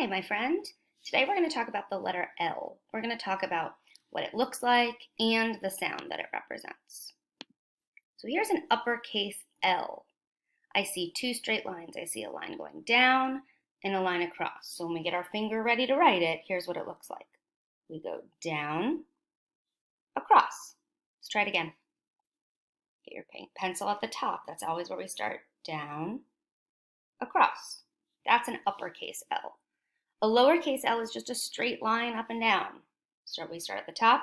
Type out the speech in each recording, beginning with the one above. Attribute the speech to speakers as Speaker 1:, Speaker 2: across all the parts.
Speaker 1: Hi, my friend. Today we're going to talk about the letter L. We're going to talk about what it looks like and the sound that it represents. So here's an uppercase L. I see two straight lines. I see a line going down and a line across. So when we get our finger ready to write it, here's what it looks like. We go down, across. Let's try it again. Get your pencil at the top. That's always where we start. Down, across. That's an uppercase L. A lowercase l is just a straight line up and down. We start at the top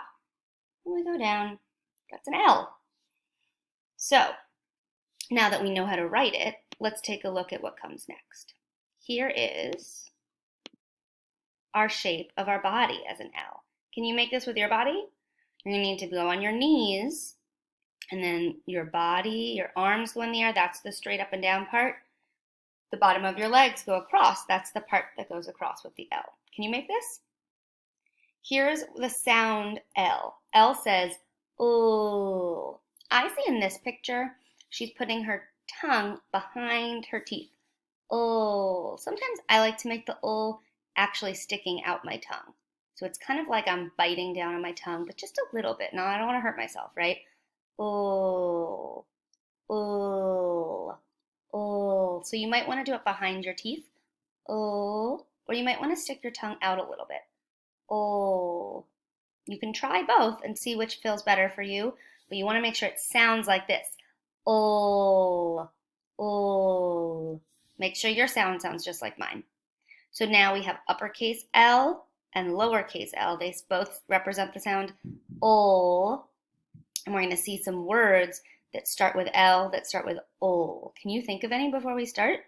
Speaker 1: and we go down. That's an L. So now that we know how to write it, let's take a look at what comes next. Here is our shape of our body as an L. Can you make this with your body? You're going to need to go on your knees, and then your body, your arms go in the air. That's the straight up and down part. The bottom of your legs go across. That's the part that goes across with the L. Can you make this? Here's the sound L. L says, oh. I see in this picture, she's putting her tongue behind her teeth. Oh. Sometimes I like to make the oh actually sticking out my tongue. So it's kind of like I'm biting down on my tongue, but just a little bit. Now, I don't want to hurt myself, right? Oh. Oh. Oh, so you might want to do it behind your teeth. Oh, or you might want to stick your tongue out a little bit. Oh, you can try both and see which feels better for you, but you want to make sure it sounds like this. Oh, oh. Make sure your sound sounds just like mine. So now we have uppercase L and lowercase l. They both represent the sound oh, and we're going to see some words that start with L, that start with O. Can you think of any before we start?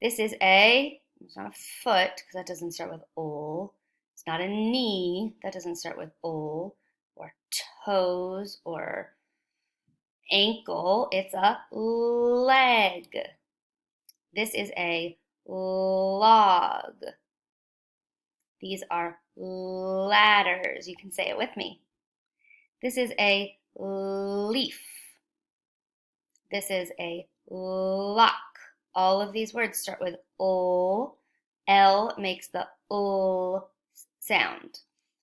Speaker 1: This is it's not a foot, because that doesn't start with O. It's not a knee, that doesn't start with O. Or toes, or ankle. It's a leg. This is a log. These are ladders. You can say it with me. This is a leaf. This is a lock. All of these words start with O. L makes the O sound.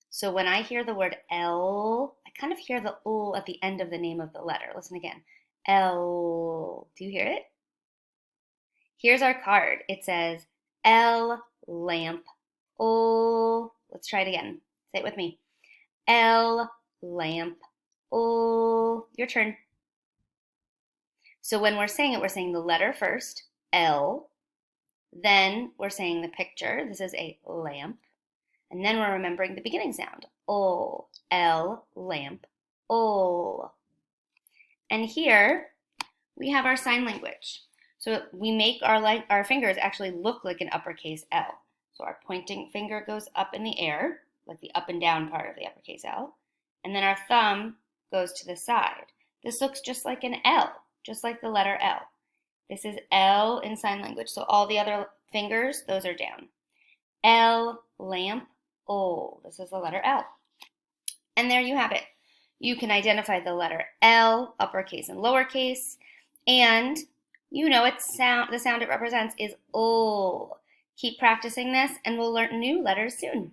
Speaker 1: So when I hear the word L, I kind of hear the O at the end of the name of the letter. Listen again. L. Do you hear it? Here's our card. It says L lamp O. Let's try it again. Say it with me. L lamp O. Your turn. So when we're saying it, we're saying the letter first, L. Then we're saying the picture. This is a lamp. And then we're remembering the beginning sound. O, L, lamp, O. And here we have our sign language. So we make our fingers actually look like an uppercase L. So our pointing finger goes up in the air, like the up and down part of the uppercase L. And then our thumb goes to the side. This looks just like an L, just like the letter L. This is L in sign language, so all the other fingers, those are down. L, lamp, O. This is the letter L. And there you have it. You can identify the letter L, uppercase and lowercase, and you know the sound it represents is O. Keep practicing this, and we'll learn new letters soon.